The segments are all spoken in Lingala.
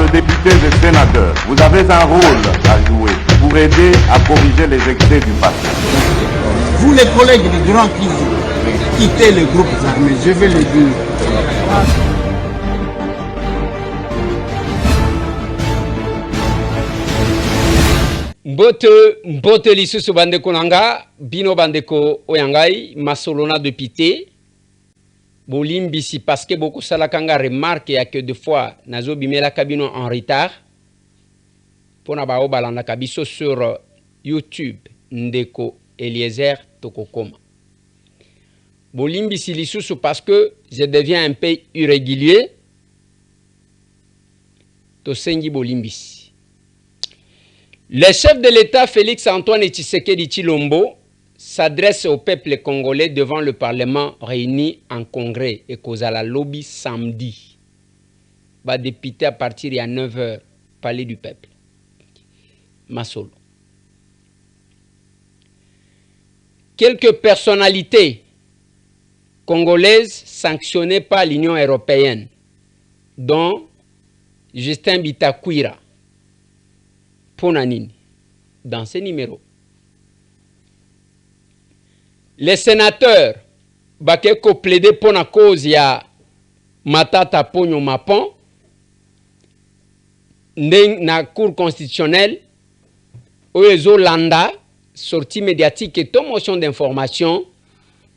Honorables députés et sénateurs, vous avez un rôle à jouer pour aider à corriger les excès du passé. Vous les collègues du Grand qui quittez les groupes armés, je vais le dire. Mbote lisusu bandeko nanga, bino bandeko oyangai, masolona de pité. Bolimbisi parce que beaucoup salakanga remarque ya que des fois nazo bimela kabino en retard. Pona ba obalanda kabiso sur YouTube Ndeko Eliezer Tokokoma. Bolimbisi lisusu parce que je deviens un peu irrégulier. Tosengi bolimbisi. Le chef de l'État Félix Antoine Tshisekedi Tshilombo s'adresse au peuple congolais devant le Parlement réuni en congrès et Kozala lobby samedi. Va député à partir de 9h, palais du peuple. Masolo. Quelques personnalités congolaises sanctionnées par l'Union européenne, dont Justin Bitakwira, Ponanini, dans ce numéro. Les sénateurs bakeko plaidé pour la cause ya Matata Ponyo Mapon na cour constitutionnelle Oezo Landa sortie médiatique et toute motion d'information.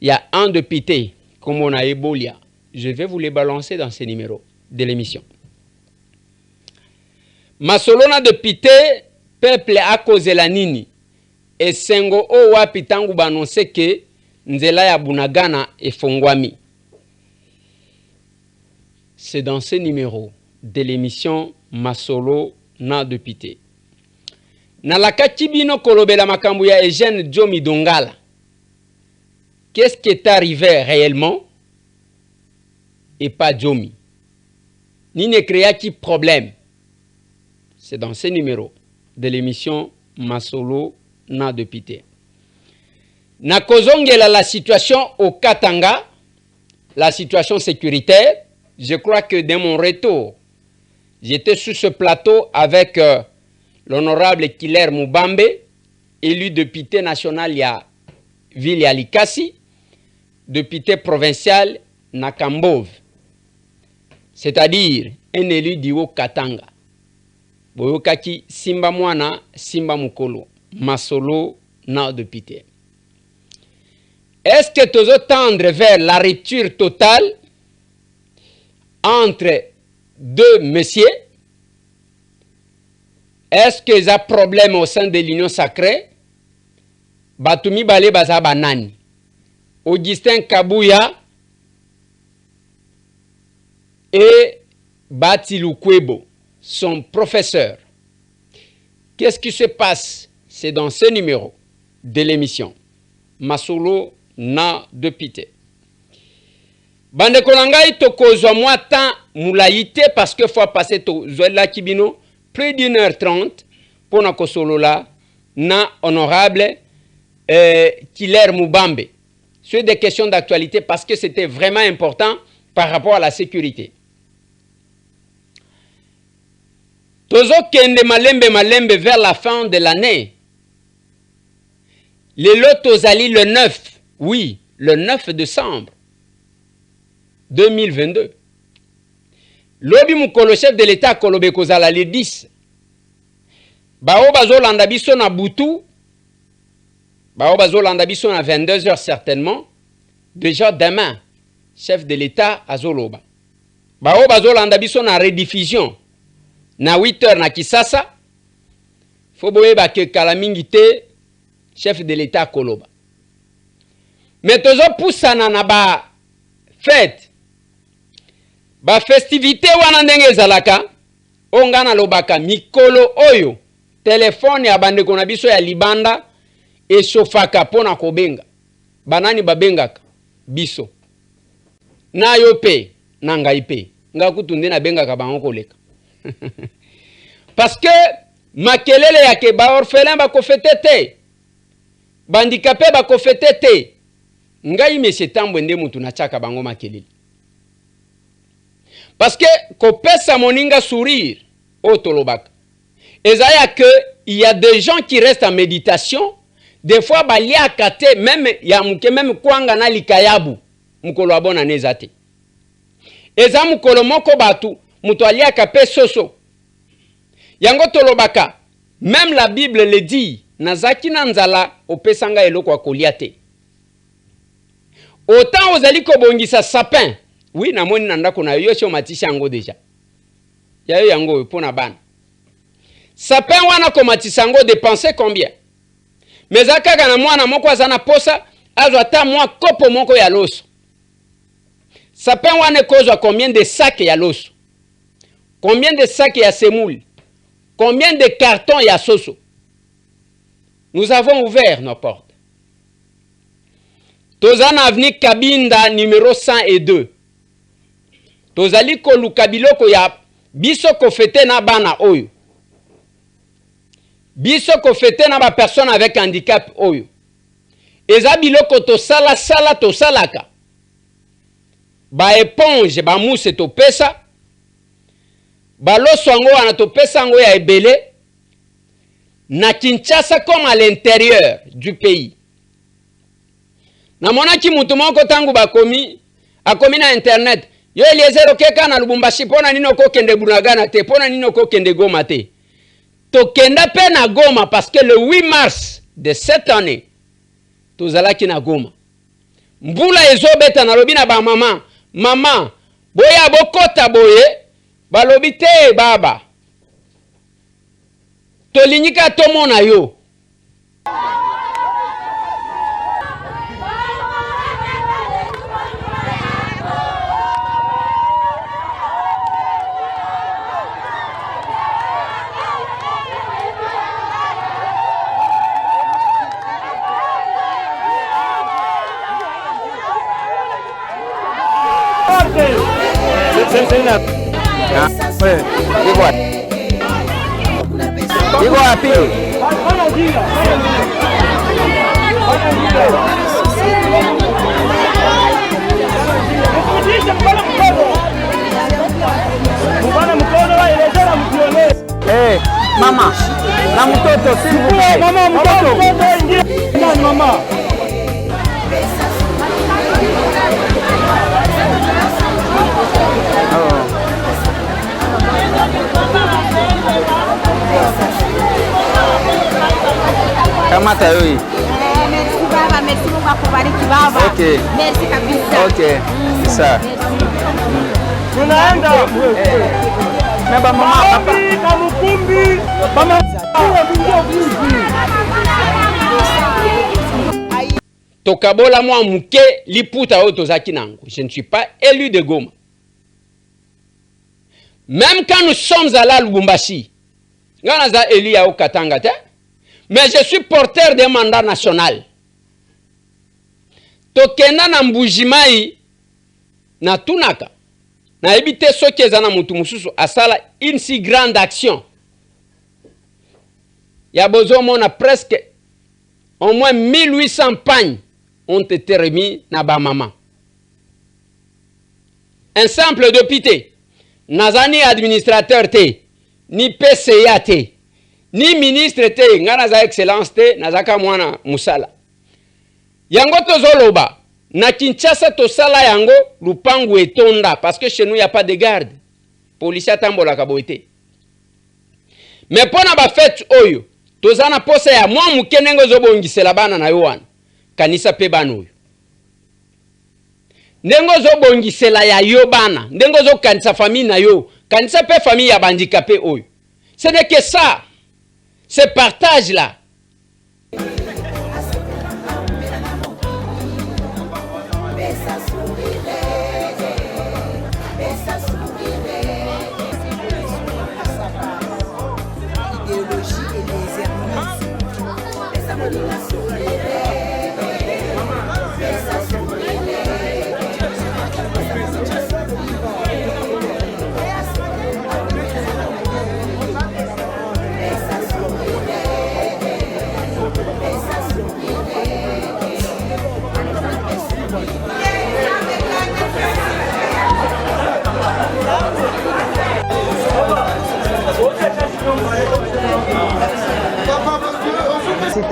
Il y a un député comme on a Ebolia. Je vais vous les balancer dans ces numéros de l'émission. Masolona député peuple a causé la nini et sengo o wapi tangu banonse que Nzela ya Bunagana et Fongwami. C'est dans ce numéro de l'émission Masolo na député. Na la katibino kolobela makambu ya Eugène Jomi Dongala. Qu'est-ce qui est arrivé réellement? Et pas Jomi. Ni ne créa qui problème. C'est dans ce numéro de l'émission Masolo na député. Na kozongela la situation au Katanga, la situation sécuritaire, je crois que dès mon retour, j'étais sur ce plateau avec l'honorable Kiler Mubambe, élu député national ya ville ya Likasi, député provincial na Kambove, c'est-à-dire un élu d'Iwo Katanga. Boyokaki Simba Mwana, Simba Mukolo, Masolo na député. Est-ce que tu tendre vers la rupture totale entre deux messieurs? Est-ce qu'il y a problème au sein de l'union sacrée? Batumi Bale Baza Banani. Augustin Kabouya et Batilu Kwebo, son professeur. Qu'est-ce qui se passe? C'est dans ce numéro de l'émission Masolo na député. Bande Kolangai tokozwa moi temps moulaïté parce que faut passer to zoela kibino plus d'1h30 pour na kosolola na honorable Kiler Mubambe sur des questions d'actualité parce que c'était vraiment important par rapport à la sécurité. Tozo kende malembe vers la fin de l'année. Les Lotozali le 9, oui, le 9 décembre 2022. Lobi Mukolo chef de l'État Kolobe Kozala le 10. Bao bazo landa biso na butu. Bao bazo landa biso na 22h certainement. Déjà demain, chef de l'État Azoloba. Bao bazo landa biso na rediffusion. Na 8h na Kisasa. Foboye ba ke kalamingite chef de l'État Koloba. Mais tozo poussana na ba fête. Ba festivité wana ndenge zalaka. Ongana lobaka mikolo oyo. Telefone ya bandeko na biso ya libanda. E sofaka pona kobenga. Banani babengaka. Biso. Na yo pe. Na ngai pe. Nga kutunde na bengaka bango koleka. Parce que makelele ya ke ba orphelin ba kofete te. Bandicapé ba kofete te. Ngai mese tambwe nde mutu na chaka bango makelele. Parce que kopesa moninga sourire Otolobak. Et ça y a que il y a des gens qui restent en méditation. Des fois bali akate même ya muke même kwanga na likayabu mukolo abona nezate. Eza mukolo moko batu muto ali akape soso. Yango tolobaka. Même la Bible le dit. Nazaki nanzala opesanga eloko akoliate. Autant ozali ko bongisa sapin. Oui, namoni nandako na yo matisha yango déjà. Yayo yango pona bana. Sapin wana ko matisa yango dépenser combien? Mais akaka na mwana moko azana posa azwa ta mwa kopo moko ya loso. Sapin wana kozwa combien de sacs ya loso? Combien de sacs ya semoule? Combien de cartons ya soso? Nous avons ouvert nos portes. Tozana avenue Kabinda numéro 102. Tozali koluka biloko ya biso ko fete na bana oyo. Biso ko fete na ba personne avec handicap oyo. Eza biloko to sala to salaka. Ba éponge ba mousse to pesa. Ba loso ngo wana to pesa ngo ya ebele. Na Kinshasa comme à l'intérieur du pays. Na monaki mutu moko tangu bakomi akomi na internet. Yo Eliezer okeka na Lubumbashi pona nino ko kende Bunagana te pona nino ko kende Goma te. Tokenda pe na Goma parce que le 8 mars de cette année tozalaki na Goma. Mbula ezobeta na lobi na ba mama boya bokota boye balobi te baba. Tolinika tomona yo. Iko wapi? Mama, na mtoto s'il vous plaît. Mama, mtoto. Mama. Kamata yoi. Merci baba, merci Mungu akubariki baba. Okay. Merci kabisa. Okay. Sasa. Tunaenda. Na ba mama papa. Na mkumbi. Mama. Tokabola mwa muke liputa oyo tozaki nango. Je ne suis pas élu de Goma. Même quand nous sommes allés à Lubumbashi, ngana élu ya Okatanga te. Mais je suis porteur d'un mandat national. Tokenda na mbujimai na tunaka. Na ebite soki ezana mutu mususu asala une si grande action. Ya bozo mona presque au moins 1800 pagnes ont été remis na ba maman. Un simple député, nazani administrateur te, ni PCA te, ni ministre te, ngana za excellence te, nazaka mwana musala. Yango tozoloba, na Kinshasa tosala yango lupangu etonda, parce que chez nous il n'y a pas de garde. Policier tambola kaboite. Mais pona ba fête oyo, tozana posa ya mwa mukenengo zobongisela bana na yowana. Kanisa pe bana oyo. Ndengo zobongisela ya yo bana, ndengo zo kanisa famille na yo, kanisa pe famille ya bandicapé oyo. Ce n'est que ça. Ce partage là.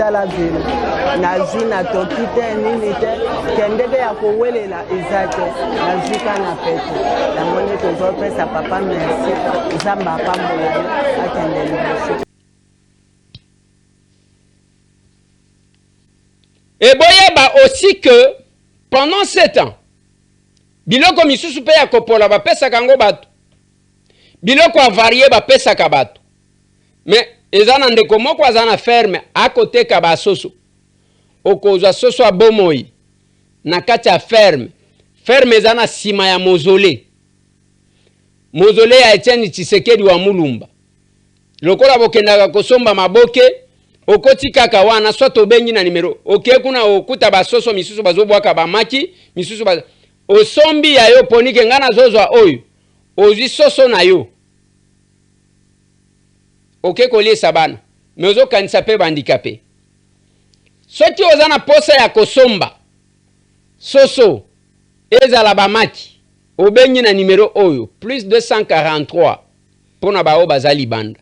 kosala velo nazwi natoki te nini te kendeke ya kowelela eza te nazwi kana pete yango nde tozopesa papa merci nzambe apambola ye akende liboso. Et boyeba aussi que pendant 7 ans, biloko misusu pe ya kopola bapesa kango bato. Biloko avarie bapesa ka bato. Mais ezana ndeko moko azana ferme à côté ka basoso. Okozwa soso abomoi na kati ya ferme. Ferme ezana sima ya mausolée. Mausolée ya Etienne Tshisekedi wa Mulumba. Lokola bokendaka kosomba maboke okoti kaka wana soit obengi na numero oke kuna okuta basoso misusu bazobwaka bamaki misusu osombi ya yo ponike ngana zozwa oyo ozwi soso na yo oke koliesa bana me ozokanisa pe bandikape soki oza na posa ya kosomba soso ezala bamaki obengi na numero oyo plus 243 pona bao bazali banda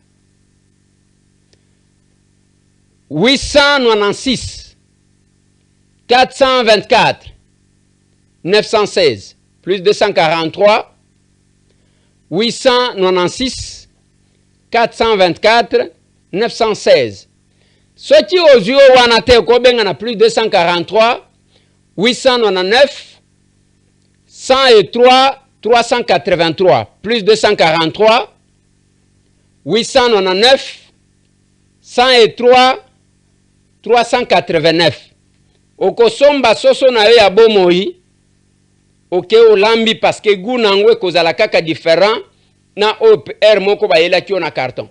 896 424 916 plus 243 896 424 916 soki ozwi wana te kobenga na plus 243 899 103 383 plus 243 899 103 389 okosomba soso na yo ya bomoi oke olambi parce que goût nango ekozala kaka différent na OPR moko bayelaki yo na carton.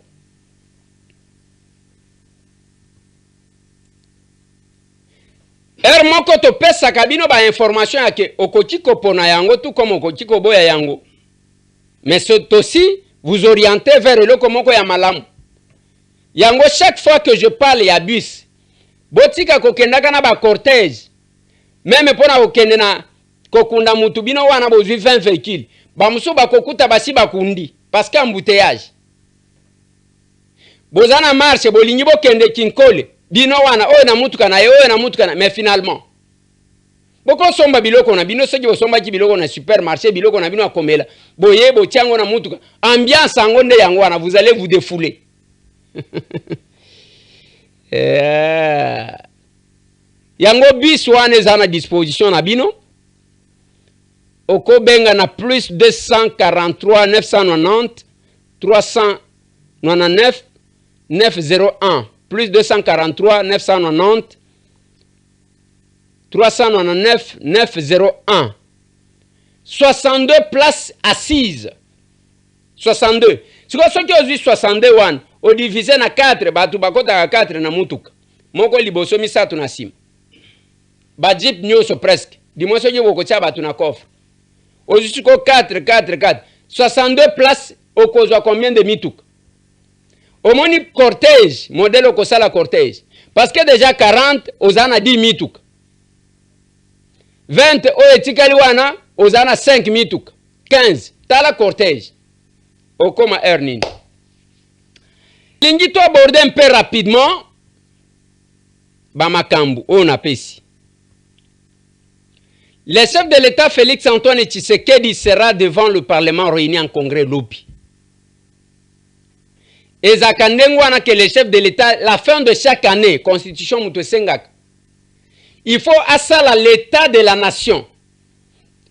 Moko topesaka bino ba information yake okoki kopona yango tout comme okoki koboya yango. Mais c'est aussi vous orienter vers eloko moko ya malamu. Yango chaque fois que je parle ya bus botika kokendaka na ba cortège même pona okende na kokunda mutu bino wana bozwi 20 véhicules ba muso bakokuta basi bakundi parce que embouteillage bozana marche bolingi bokende kinkole bino wana oyo na mutuka na yo oyo na mutuka na mais finalement boko somba biloko na bino soki bosomba ki biloko na supermarché biloko na bino akomela boye botiango na mutuka ambiance ango nde yango wana vous allez vous défouler. Yango bis wana eza na disposition na bino okobenga na plus 243 990 399 901 plus 243 990 399 901 62 places assises 62 siko soki ozwi 61 o divisé na 4 batu bakota 4 na mutuka moko liboso misato na sima ba jeep nyoso presque dimoso nyo bokotia batu na coffre ozisuko 4 62 places okozwa combien de mituka omoni cortège modèle okosala cortège parce que déjà 40 ozana 10 mituka 20 o etikali wana ozana 5 mituka 15 tala cortège okoma earning. Lingi to aborder un peu rapidement Bamakambu on apesi. Le chef de l'État Félix Antoine Tshisekedi sera devant le Parlement réuni en congrès Lopi. Et Zakandengwana que le chef de l'État, la fin de chaque année, constitution Mutosengak, il faut asala l'État de la nation.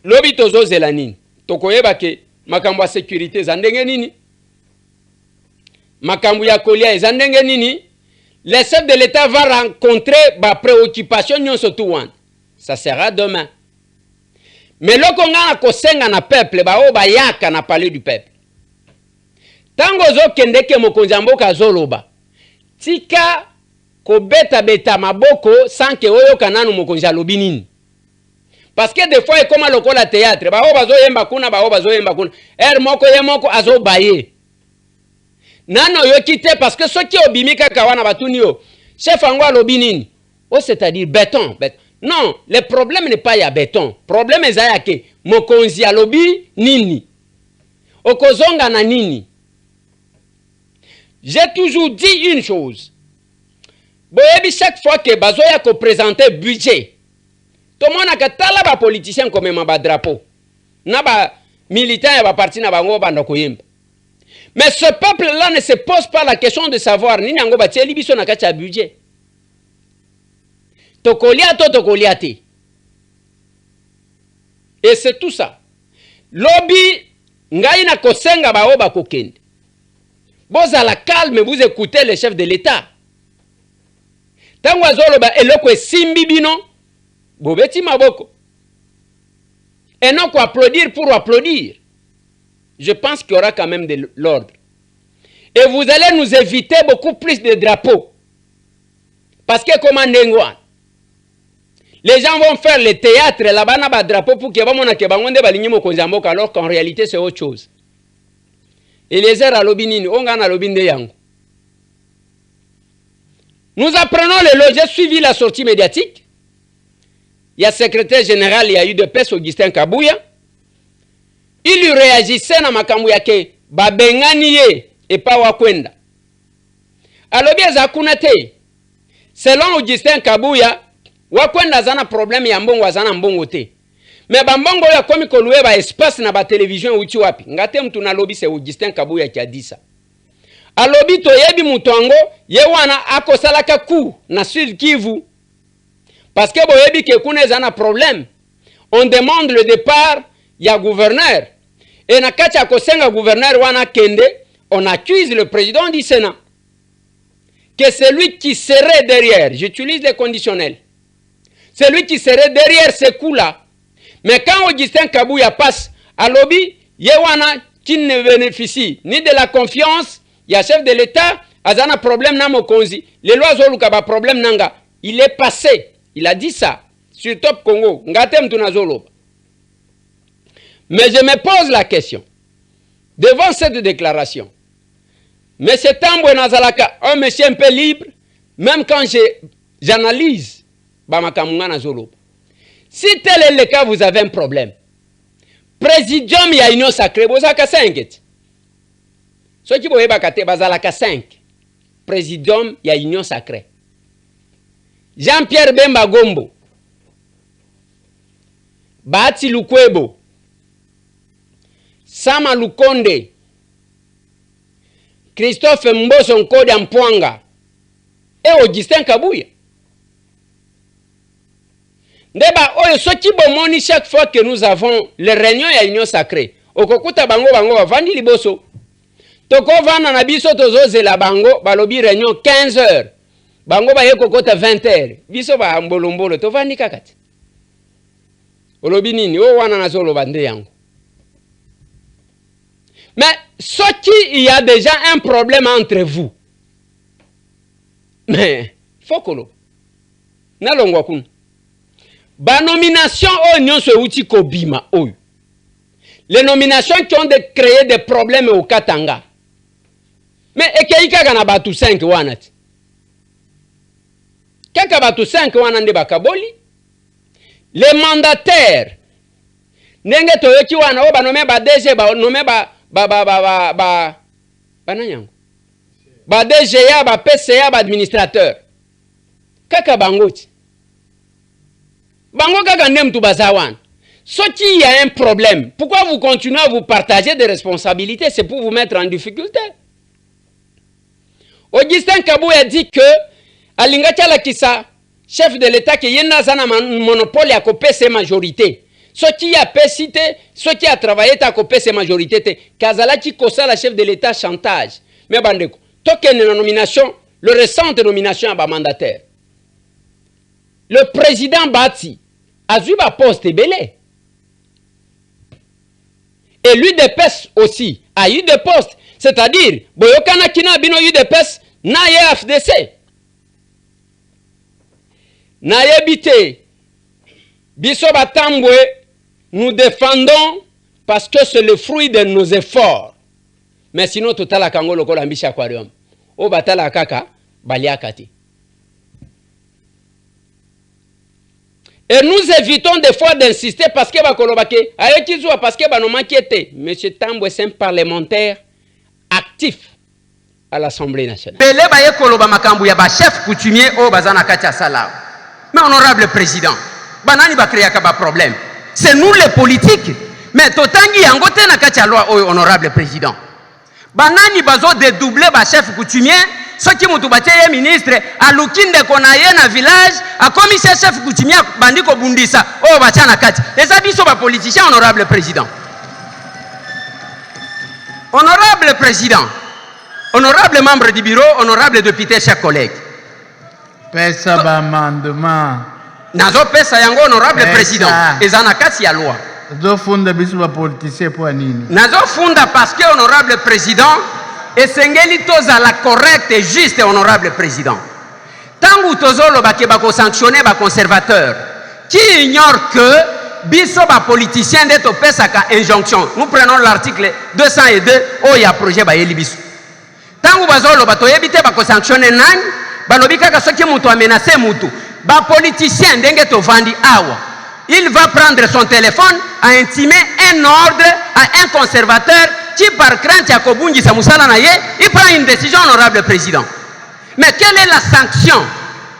Lobi tozo zelanini. Tokoyeba ke makambu ya sécurité zandenge nini? Makambu ya kolia zandenge nini? Le chef de l'État va rencontrer ba préoccupation nyonso tuwan. Ça sera demain. Mais loko ngana kosenga na peuple ba o ba yaka na palais du peuple. Tango zo kendeke mokonzi mboka zoloba. Tika ko beta maboko sans que oyo kananu mokonzi alobi nini. Parce que des fois comme lokola théâtre ba o bazo yemba kuna ba o bazo yemba kuna. Moko ye moko azo baye. Nano yo kite parce que soki obimika kawana batuni yo. Chef ango alobi nini? O c'est-à-dire béton. Non, le problème n'est pas ya béton. Problème est ya ke mokonzi alobi nini. Okozonga na nini. J'ai toujours dit une chose. boyebi chaque fois que bazoya ko présenter budget to mona ka tala ba politicien comme ma drapeau na ba militant ya ba parti na bango banda koyemba. Mais ce peuple là ne se pose pas la question de savoir nini yango ba tieli biso na kati ya budget. Tokolia to tokolia te. Et c'est tout ça. Lobby ngai na kosenga bao ba kokende. Bozala calme, vous écoutez le chef de l'État. Tango azoloba eloko esimbi bino, bobeti maboko. Et non quoi applaudir pour applaudir. Je pense qu'il y aura quand même de l'ordre. Et vous allez nous éviter beaucoup plus de drapeaux. Parce que comme en Nengouan, les gens vont faire le théâtre là-bas na ba drapeau pour que bamona ke bangonde balinyi mokonzi mboka alors qu'en réalité c'est autre chose. Et les airs à l'obinini, on gagne à l'obinde yango. Nous apprenons le lot. J'ai suivi la sortie médiatique. Il y a secrétaire général, il y a eu de peste Augustin Kabouya. Il lui réagissait na makambu yake babengani ye et pas wakwenda. Alobi azakuna te. Selon Augustin Kabouya, wakwenda zana problème ya mbongo zana mbongo te. Mais bambongo ya komi koluwe ba espace na ba télévision uchi wapi. Ngate mtu na lobby c'est Augustin Kabouya qui a dit ça. Alobi to yebi mutongo ye wana akosalaka ku na Sud Kivu. Parce que boyebi ke kuna zana problème. On demande le départ ya gouverneur. Et na kati akosenga gouverneur wana kende, on accuse le président du Sénat que c'est lui qui serait derrière, j'utilise les conditionnels. C'est lui qui serait derrière ce coup-là. Mais quand Augustin Kabouya passe à lobby, Yewana qui ne bénéficie ni de la confiance, il y a chef de l'État, azana problème na mokonzi, les lois zoluka ba problème nanga. Il est passé, il a dit ça sur Top Congo. Ngatem tunazolo. Mais je me pose la question devant cette déclaration. Monsieur Tambwe Nazalaka, un monsieur un peu libre, même quand j'analyse Bamakamunga Nazolo. Si tel est le cas, vous avez un problème. Présidium ya union sacrée, bozaka 5. Ceux qui boyeba kate bazalaka 5. Présidium ya union sacrée. Jean-Pierre Bemba Gombo. Bahati Lukwebo. Sama Lukonde. Christophe Mboso Nkode Mpwanga. Et Augustin Kabouya. Ndeba oyo soki bomoni chaque fois que nous avons les réunions ya union sacrée okokuta bango bavandi liboso toko vana na biso tozozela bango balobi réunion 15 heures bango baye kokota 20 heures biso ba mbolombolo tovandi kakati olobi nini o wana na solo bande yango. Mais soki il y a déjà un problème entre vous, mais fokolo na longwa kuna ba nomination o nyonso uti kobima oyo. Les nominations qui ont créé des problèmes au Katanga. Mais ekeika kana batu 5 wanati. Kaka batu 5 wanande bakaboli. Les mandataires ndenge toyoki wana o ba nommé ba DG ba nommé ba bananyango. Ba DGA ba PCA ba administrateur. Kaka bangoti. Bango kaka ndem tu bazawan. Soki il y a un problème, pourquoi vous continuez à vous partager des responsabilités? C'est pour vous mettre en difficulté. Augustin Kabouya dit que Alingacha Lakissa, chef de l'État, qui yenda zana monopole à copier ses majorités. Ce qui a pécité, ce qui a travaillé à copier ses majorités, Kazala qui kosa la chef de l'État chantage. Mais bandeko, token la nomination, le récente nomination à mandataire. Le président Bati a eu un poste belé. Et l'UDPS aussi a eu des postes. C'est-à-dire, Boyokana Kina Bino UDPS na ye FDC. Na ye bité. Biso Batambwe, nous défendons parce que c'est le fruit de nos efforts. Mais sinon, tout à la Kango Loko Lambishi Aquarium. O Batala Kaka, Baliakati. Et nous évitons des fois d'insister parce que parce que nous manquons. Monsieur Tambwe, c'est un parlementaire actif. à l'Assemblée nationale. Pele baye koloba makambu ya ba chef coutumier o bazana katia sala. Mais honorable président, banani ba créer ka ba problème. C'est nous les politiques. Mais totangi yango te na katia loi o honorable président. Banani bazo dédoubler ba chef coutumier, ce qui mutu batie ministre alukinde konaye na village, a commissaire chef coutumier bandiko bundisa o batia na katia. Les habits sont ba politiciens honorable président. Honorable président, honorable membre du bureau, honorable député, chers collègues. Pesa ba amendement. Nazo pesa yango honorable président. Ezana kati ya loi. Nazo funda biso ba politicien pour nini? Nazo funda parce que honorable président esengeli toza la correcte et juste honorable président. Tangu tozolo bake bako sanctionner ba conservateur qui ignore que biso ba politicien de to pesa ka injonction. Nous prenons l'article 202 o ya projet ba yeli biso. Tangu bazolo bato yebite bako sanctionner nani balobi kaka soki mutu amenacer mutu ba politicien ndenge to vandi awa. Il va prendre son téléphone à intimer un ordre à un conservateur qui par crainte ya kobungisa musala na ye, il prend une décision honorable président. Mais quelle est la sanction?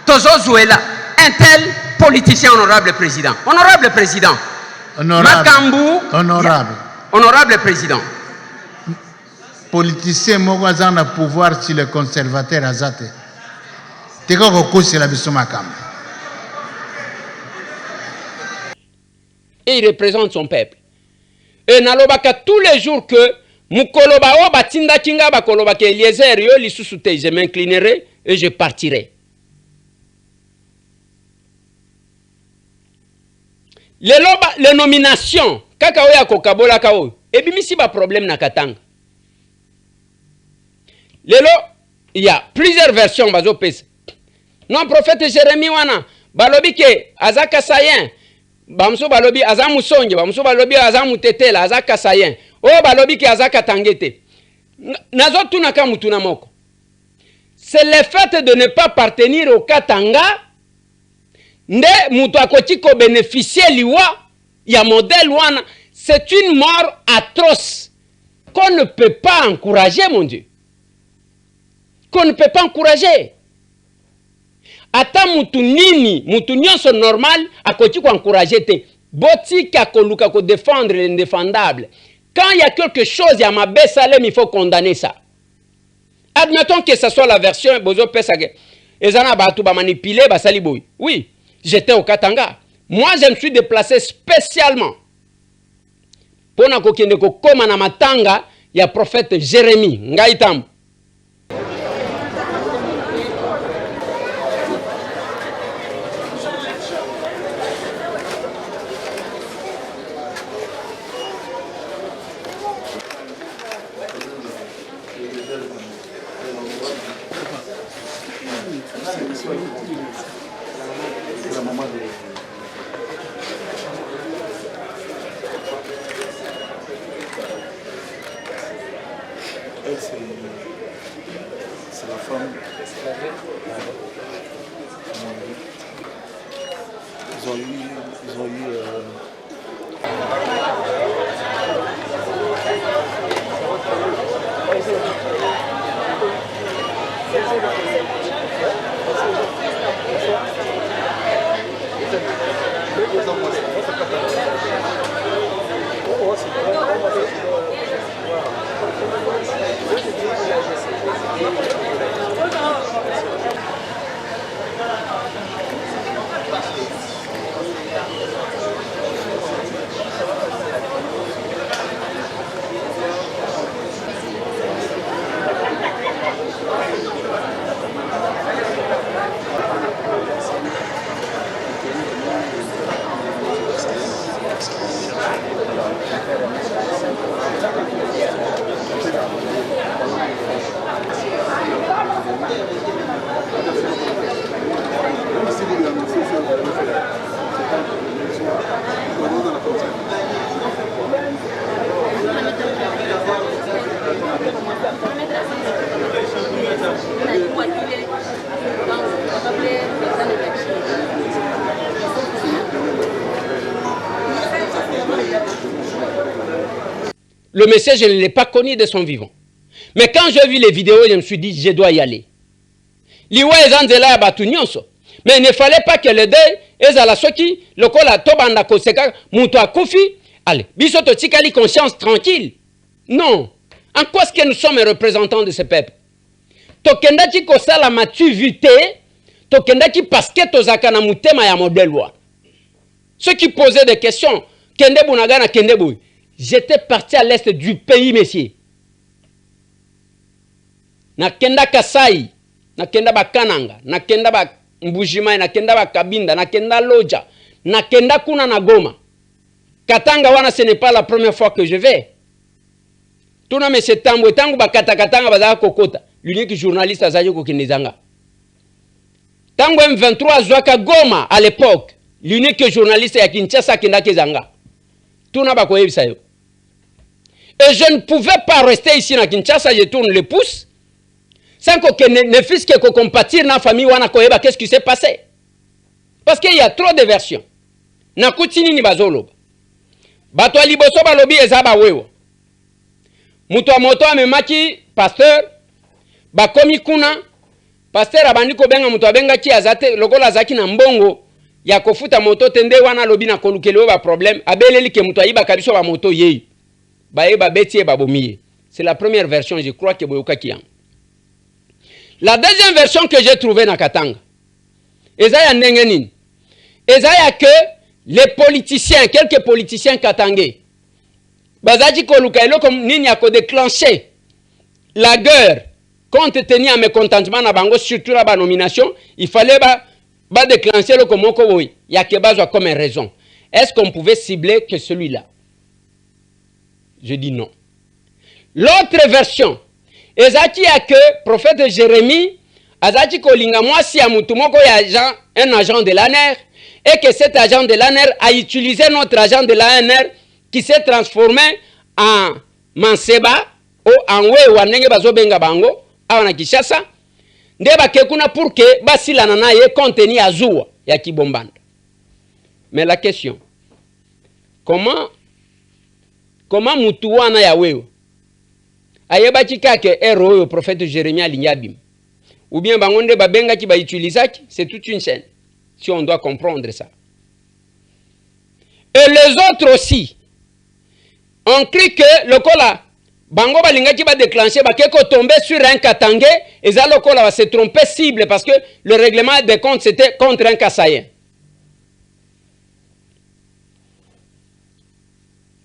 Tozo Zouela, un tel politicien honorable président. Honorable président. Honorable. Makambu. Honorable. Honorable président. Politicien moko azana pouvoir sur les conservateurs azate. Teko kokosi la biso makambu. Et il représente son peuple. Et nalobaka tous les jours que mukoloba o batinda kinga bakoloba ke Eliezer yo lisusu te, je m'inclinerai et je partirai. Les nominations kaka oya kokabola ka o ebimisi ba problème na Katanga. Lelo il y a plusieurs versions bazo pesa. Non prophète Jérémie wana balobi ke azaka sayen bamso balobi azamu songe bamso balobi azamu tetela azaka sayen o balobi ke azaka tangete nazo tuna ka mutuna moko. C'est le fait de ne pas appartenir au Katanga nde mutu akoti ko bénéficier liwa ya modèle wana. C'est une mort atroce qu'on ne peut pas encourager, mon Dieu. Qu'on ne peut pas encourager. Ata mutu nini, mutu nyonso normal, akoti ko encourager te. Boti ka koluka ko défendre l'indéfendable. Quand il y a quelque chose, ya mabe salem, il faut condamner ça. Admettons que ce soit la version bozo pesage. Ezana batu ba manipuler ba sali boy. Oui, j'étais au Katanga. Moi, je me suis déplacé spécialement pour na kokende ko koma na matanga ya prophète Jérémie ngaitam. C'est la femme. Ils ont eu Le monsieur, je ne l'ai pas connu de son vivant. Mais quand j'ai vu les vidéos, je me suis dit, je dois y aller. Liwa ezanzela ya batu nyonso. Mais il ne fallait pas que le deuil ezala soki lokola tobanda koseka mutu akufi. Allez, biso to tikali conscience tranquille. Non. En quoi est-ce que nous sommes représentants de ce peuple? Tokendaki kosala maturité, tokendaki parce que tozaka na mutema ya modèle wa. Ceux qui posaient des questions, kende bunagana kende boy. J'étais parti à l'est du pays, messieurs. Na kenda Kasai, na kenda ba Kananga, na kenda ba Mbujimai, na kenda ba Kabinda, na kenda Loja, na kenda kuna na Goma. Katanga wana, ce n'est pas la première fois que je vais. Tuna monsieur Tambo, tangu ba Katanga bazaka kokota. L'unique journaliste azayo kokinezanga. Tangu M23 zwaka Goma à l'époque, l'unique journaliste ya Kinshasa kenda kezanga. Tuna ba koyebisa yo. Et je ne pouvais pas rester ici na Kinshasa, je tourne le pouce. Sans que ne fût-ce que compatir dans la famille wana koyeba qu'est-ce qui s'est passé. Parce qu'il y a trop de versions. Na kutini ni bazolo. Bato liboso balobi ezaba wewo. Mutu wa moto amemaki pasteur bakomi kuna pasteur abandi ko benga mutu abenga ki azate lokola azaki na mbongo ya kofuta moto tende wana lobi na kolukelewe ba problème abeleli ke mutu ayiba kabiso ba moto yeyi. Baeba beti babomiye. C'est la première version, je crois que boyoka kiang. La deuxième version que j'ai trouvée dans Katanga, ezaya nengenin, ezaya que les politiciens, quelques politiciens katangais, bazaji koluka elo comme nini a déclenché la guerre, compte tenu à mécontentement na bango, surtout la nomination, il fallait ba déclencher le comme koboy, ya que bazwa comme raison. Est-ce qu'on pouvait cibler que celui-là? Je dis non. L'autre version, ezaki a que prophète Jérémie, azaki kolinga mwasi ya mutu moko ya un agent de l'ANR, et que cet agent de l'ANR a utilisé notre agent de l'ANR qui s'est transformé en Manseba, ou en Wewa nenge bazo benga bango, awana Kishasa, nde bakekuna pour que basila nanaye contenu azua ya kibombanda. Mais la question, comment mutu wana ya wewe ayebaki kake ero oyo prophète Jérémie alinyabim ou bien bangonde babenga ki ba utilisaki, c'est toute une chaîne si on doit comprendre ça. Et les autres aussi ont cru que lokola bango balingaki ba déclencher ba keko tomber sur un Katangé et ça lokola va se tromper cible parce que le règlement des comptes c'était contre un Kassayen.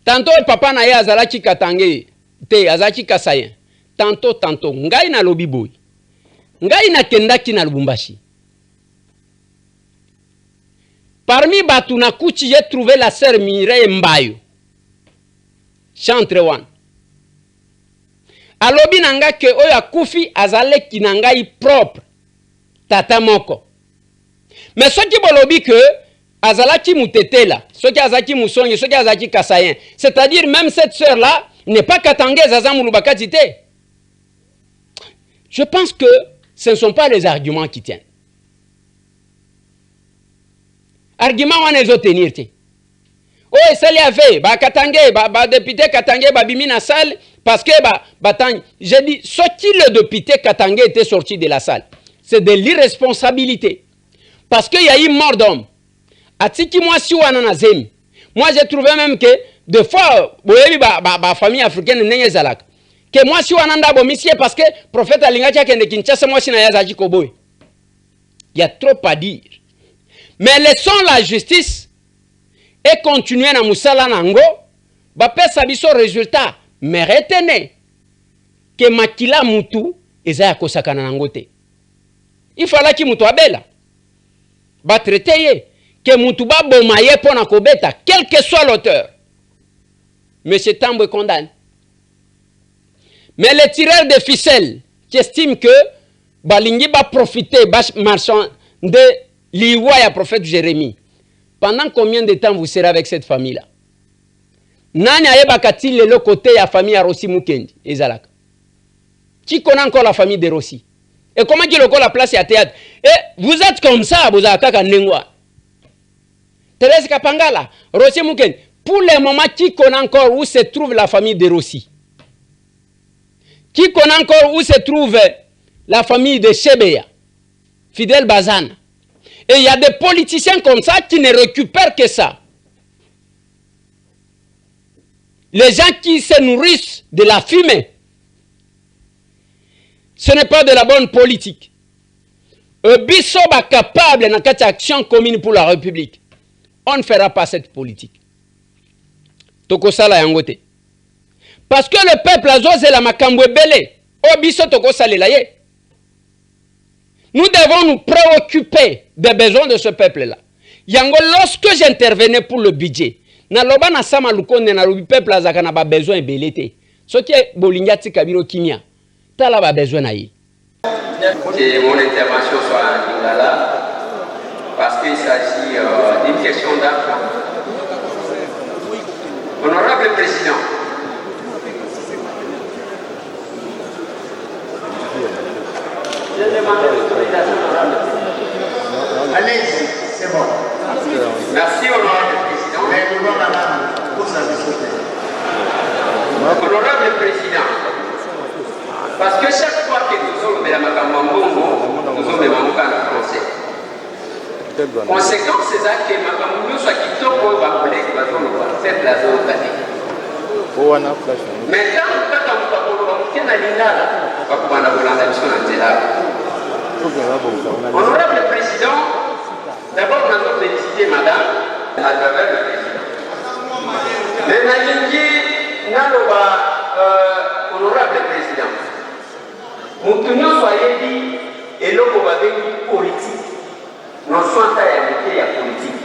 Tantôt papa na ye azalaki Katangé te azalaki Kassayen. Tantôt ngai na lobi boy. Ngai na kendaki na Lubumbashi. Parmi batu na kuchi j'ai trouvé la sœur Mireille Mbayo. Chantre one. Alobi nanga ke oya kufi azaleki na ngai propre. Tata moko. Mais ce qui bolobi que azalaki mutetela, soki azaki musonye, soki azaki Kassayen. C'est-à-dire même cette sœur-là n'est pas katangaise azamulu bakatite. Je pense que ce ne sont pas les arguments qui tiennent. Argument wana ezo tenir te. Oh, ça l'y avait, ba katangé, ba député katangé, ba bimi na salle, parce que j'ai dit, ce qui le député katangé était sorti de la salle, c'est de l'irresponsabilité. Parce qu'il y a eu mort d'homme. Atiki moi si wana na zemi. Moi j'ai trouvé même que des fois boyebi ba famille africaine nenge zalaka. Que moi si wana nda bomisie parce que prophète alinga tia kende Kinshasa moi si na yazaji koboy. Il y a trop à dire. Mais laissons la justice et continuer na musala nango ba pesa biso résultat. Mais retenez que makila mutu ezaya kosakana nango te. Il fallait ki mutu abela. Ba traiter que Moutouba Bomaye pona kobeta, quel que soit l'auteur. Monsieur Tambo condamne. Mais les tireurs de ficelles qui estiment que Balingi va profiter, marchand de l'Iwa prophète Jérémie. Pendant combien de temps vous serez avec cette famille-là? Nani ayebakati le côté ya famille ya Rossi Mukendi, ezalaka. Qui connaît encore la famille de Rossi? Et comment qui le la place à théâtre? Et vous êtes comme ça, vous avez kaka nengwa. Thérèse Kapangala, Rossi Mukendi. Pour le moment, qui connaît encore où se trouve la famille de Rossi? Qui connaît encore où se trouve la famille de Chebeya, Fidel Bazana? Et il y a des politiciens comme ça qui ne récupèrent que ça. Les gens qui se nourrissent de la fumée. Ce n'est pas de la bonne politique. Bisso est capable dans action commune pour la République. On ne fera pas cette politique. Tokosala yangote. Parce que le peuple a zosé la makambwe belé. Bisso tokosala laye. Nous devons nous préoccuper des besoins de ce peuple-là. Yango, lorsque j'intervenais pour le budget, na loba na sama lukonde na lobi peuple azaka na ba besoin belete. Ce qui est bolingati kabiro kimia. Tala ba besoin na yi. Que mon intervention soit là parce qu'il s'agit d'une question d'argent. Honorable Président, je demande l'autorisation honorable. Allez-y, c'est bon. Merci honorable Président. Honorable Président, parce que chaque fois que nous sommes dans la Makamambongo, nous sommes dans le français. Conséquence, c'est ça que Makamambongo soit quitté pour les collègues qui vont faire la zone. Maintenant, honorable Président, d'abord nous allons féliciter Madame à travers le Président. Honorable Président, nous soyez dit et l'homme politique, nous sommes à politique.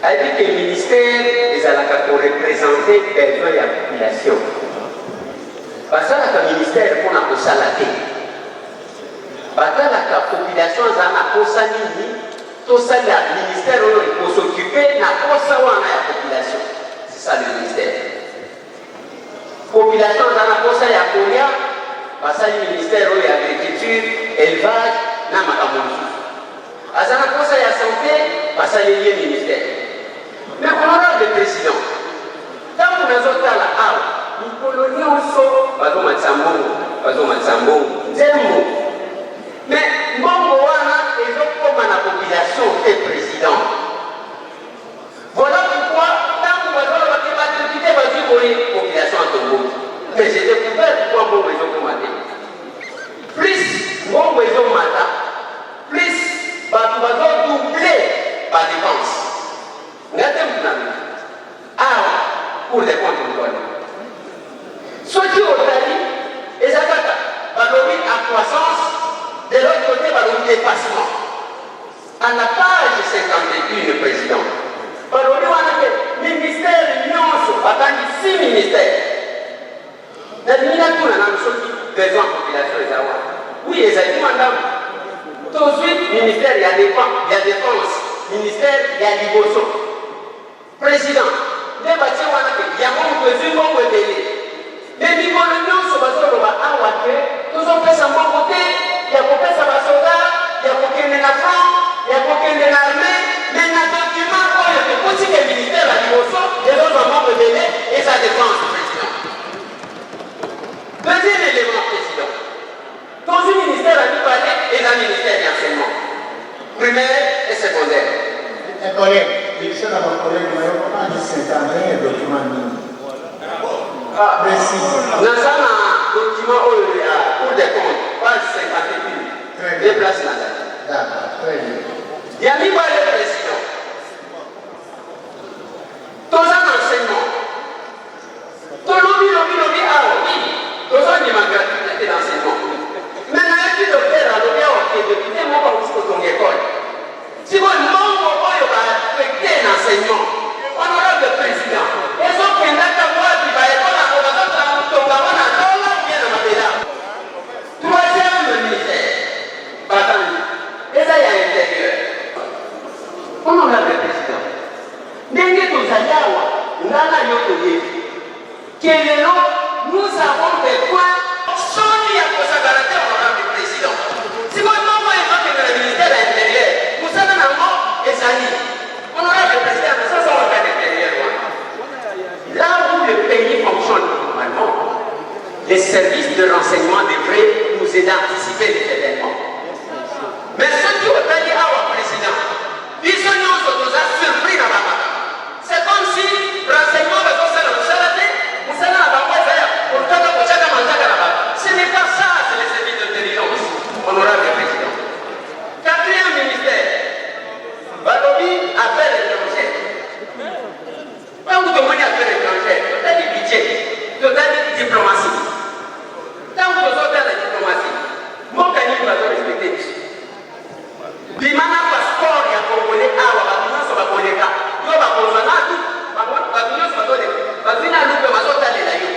Elle dit que le ministère est à la représenter les besoins de la population. Parce que le ministère pour la salade. Parce que la population est à la salade. Tout ça, le ministère pour s'occuper de la population. C'est ça le ministère. La population est à la salade. Parce que le ministère de l'agriculture, élevage, n'a pas de à la santé, parce que le ministère. Mais honorable Président, quand vous avez là, nous colonions so, mais Mbongo wana et comme la population est président. Voilà pourquoi, tant que vous avez la population en Togo, mais j'ai découvert pourquoi Mbongo est comme plus Mbongo est comme plus tu vas doubler ma dépense. Pour les comptes de l'État. Ce qui au Tali, les attaques, à croissance, de l'autre côté, dépassement. À la page 51, le président, le ministère de l'Union, il y a 6 ministères. La miniature, on a besoin de population des Awa. Oui, les amis, madame. Tout de suite, ministère, il y a défense. Ministère, il y a Liboso. Président, les bâtiments, il y a mon besoin de délai. Mais les coloniaux sont basés sur nous avons fait ça de mon côté, il y a beaucoup de soldats, il y a beaucoup de France, il y a beaucoup de l'armée, mais il y a un document où il y a des petits militaires à Liboso, les autres membres de délai et sa défense, président. Deuxième élément, président. Dans un ministère à nous parler et un ministère d'enseignement, primaire et secondaire. Un collègue, il sait dans mon collègue, il m'a dit 50 ans, document mini. Précis. Nous avons un document pour des comptes, page 51. Déplace là. D'accord, très bien. Il y a mis par le président. Dans un enseignement. Tout le lobby, oui. Dans un gratuité d'enseignement. Mais il y a un docteur à l'hôpital qui est moi aussi pour ton école. Si vous n'avez pas affecté l'enseignement, honorable président, les autres qui n'ont pas moi qui va être là, on va troisième ministère, et ça y a l'intérieur. Honorable président, nous avons des points sans lien pour sa garantie, honorable président. Si moi, le ministère de l'Intérieur, vous savez, et ça dit, honorable président, ça, ça va faire l'intérieur. Là où le pays fonctionne normalement, il les services de renseignement devraient nous aider à anticiper les événements. Mais ce qui est dit à la président, ils sont surpris dans la main. C'est comme si renseignement de ce n'est pas ça, c'est les services d'intelligence, honorable président. Quatrième ministère, Balobi, affaires étrangères. Quand vous demandez affaires étrangères, vous avez du budget, vous avez de diplomatie. Quand vous avez de la diplomatie, mon candidat va respecter. Bimana passeport ya Congolais, batunyo so bakoleka, yo bakozana tu, batunyo so bakoleka, batuna lupe bazotalela yo.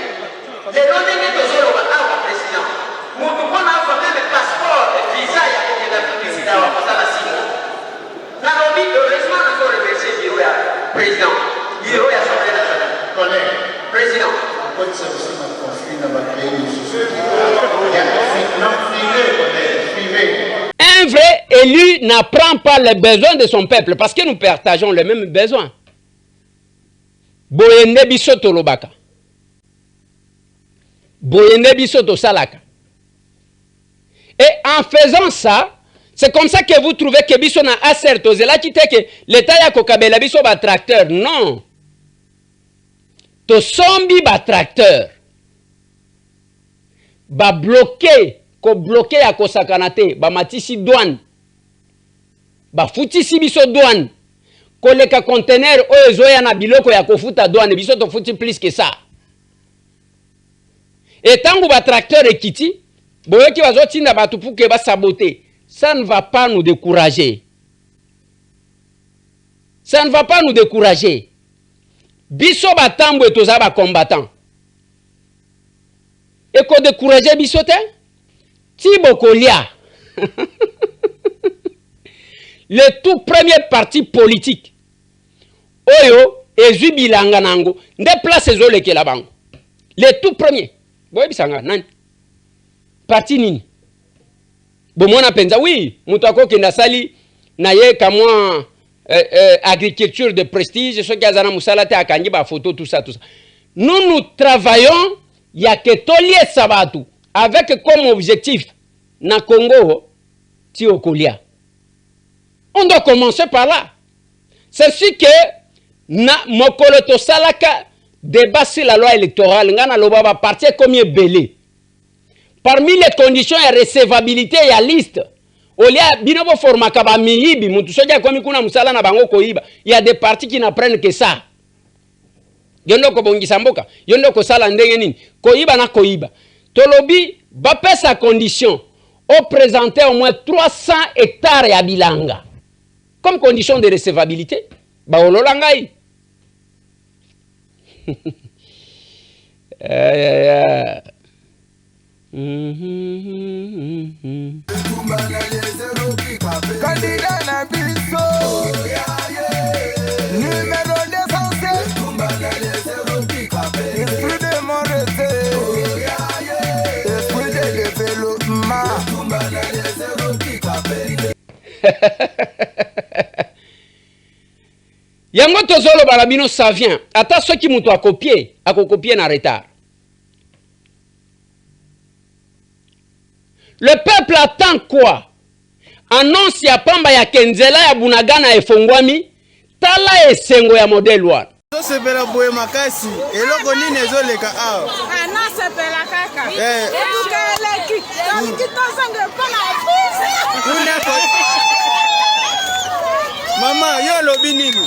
Les données que je vois à président, nous devons avoir même passeport et visa ya kokenda publicité wa kosala 6 mois. Nalobi heureusement nous avons remercié bureau ya président, bureau ya assemblée nationale. Collègue, président. Pourquoi ça aussi m'a construit dans ma pays non, suivez. Un vrai élu n'apprend pas les besoins de son peuple parce que nous partageons les mêmes besoins. Boyende biso tolobaka. Boyende biso to salaka. Et en faisant ça, c'est comme ça que vous trouvez que biso na acerto. C'est là qui te que l'État ya kokabela biso ba tracteur. Non. To sombi ba tracteur. Ba bloqué. Ko bloqué ya kosakanate. Ba matisi douane. Ba futisi biso douane. Ko leka conteneur oyo zoya na biloko ya kofuta douane. Biso to futi plus que ça. Et tant que votre tracteur est quitté, ça ne va pas nous décourager. Ça ne va pas nous décourager. Biso batambo et tozaba combattant. Et qu'on décourager bisote? Thibaut Kolia. Le tout premier parti politique. Oyo, Ezu Bilanga Nango. Déplace les ke la bango. Le tout premier. Boy bisanga nani parti nini bomona penza oui mutako kenda sali na ye kamwa agriculture de prestige ce qui azana musala te akangi ba photo tout ça nous travaillons ya que tolier sabatu avec comme objectif na Congo ti okolia. On doit commencer par là. C'est sûr que na mokolo to salaka débat sur la loi électorale, ngana lobaba parti comme belé. Parmi les conditions de recevabilité et la liste, il y a des partis qui n'apprennent que ça. Yondoko bongisa mboka, yondoko sala ndenge nini, koyiba na koyiba. Tolobi ba pe sa condition au présenter au moins 300 hectares ya bilanga. Comme condition de recevabilité, ba ololangai. Yango tozolo balabino ça vient. Ata ceux qui m'ont copié en retard. Le peuple attend quoi? Annonce ya pamba ya Kenzela ya Bunagana efongwami, tala esengo ya modèle 1. Sepela boye makasi, eloko nini ezoleka awa? Ana sepela kaka. Etuka eleki. Toliki tozange pona ofisi. Mama, yo lobi nini?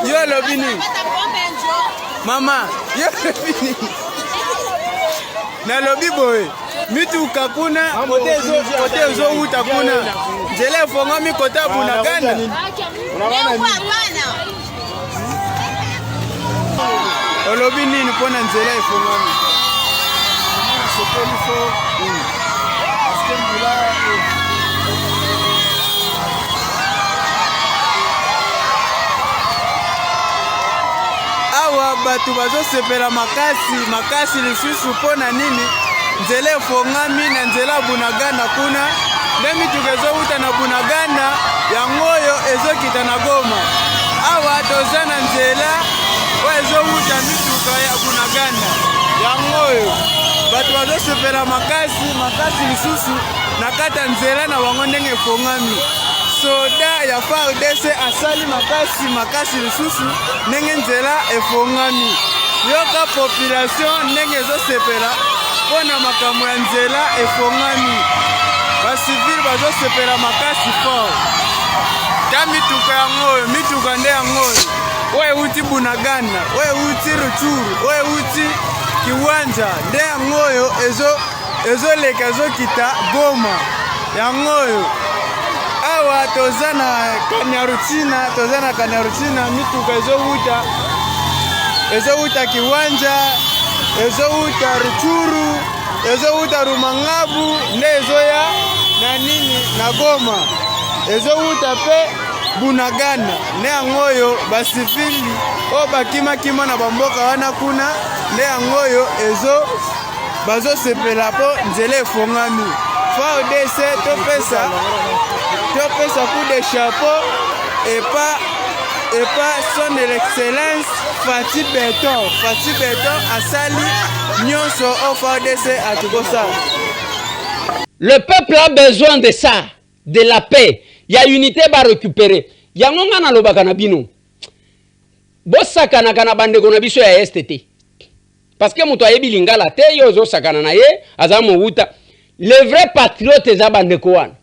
Yo lobi nini? Mama, yo lobi nini? Na lobi boye. Mitu kakuna, kote zo utakuna. Nzele fonga mi kota Bunagana. Olobi nini pona nzele fonga mi? Awa batu bazo sepela makasi lisusu pona nini? Nzele fongami na nzela Bunagana kuna. Ndemi tukezo uta na Bunagana ya ngoyo ezokita na Goma. Awa tozana nzela oyo ezowuta mituka ya bunagana yango oyo bato bazosepela makasi lisusu na kati ya nzela na bango ndenge efongami. Soda ya FARDC asali makasi lisusu ndenge nzela efongami. Yoka population ndenge ezosepela mpona makambo ya nzela efongami. Basivile bazosepela makasi fort. Ta mituka yango oyo mituka nde yango oyo euti bunagana oyo euti ruchuru oyo euti kiwanja nde yango oyo ezoleka ezokita Goma yango oyo. Awa toza na Kanyaruchina mituka ezowuta kiwanja ezowuta ruchuru ezowuta Rumangabu nde ezoya na nini na Goma ezowuta pe bunagana nde yango oyo basifili oyo bakima na bamboka wana kuna nde yango oyo bazosepela po nzela efongami. FARDC topesa coup de chapeau et pas son excellence Fatih Beton asali nyonso au FARDC atukosa. Le peuple a besoin de ça, de la paix. Il y a unité à récupérer. Yango nga na lobaka na bino. Bosakana kana bande kona biso ya STT. Parce que muto ayebi lingala te yo zo sakana na ye azamo wuta. Les vrais patriotes eza bande ko wana.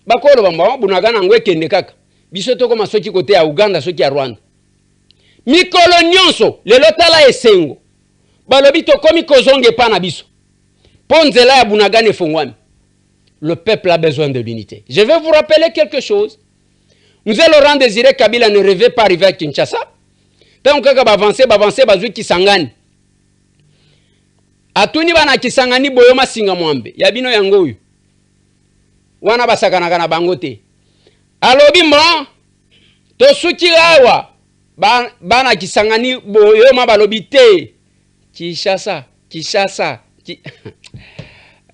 Bakolo bamba bunagana ngwe kende kaka. Biso to koma soki kote ya Uganda soki ya Rwanda. Mikolo nyonso lelo tala esengo. Balobi to komi kozonge pa na biso. Ponzela ya bunagana efongwami. Le peuple a besoin de l'unité. Je vais vous rappeler quelque chose. Nous allons Laurent Désiré Kabila ne rêvait pas arriver à Kinshasa. Tant que avancer, bazui Kisangani. Atuni bana Kisangani boyoma singa mwambe. Yabino yango yu. Wana basakana kana bangote. Alobi mo. Tosuki awa. Bana Kisangani boyoma balobi te. Kinshasa.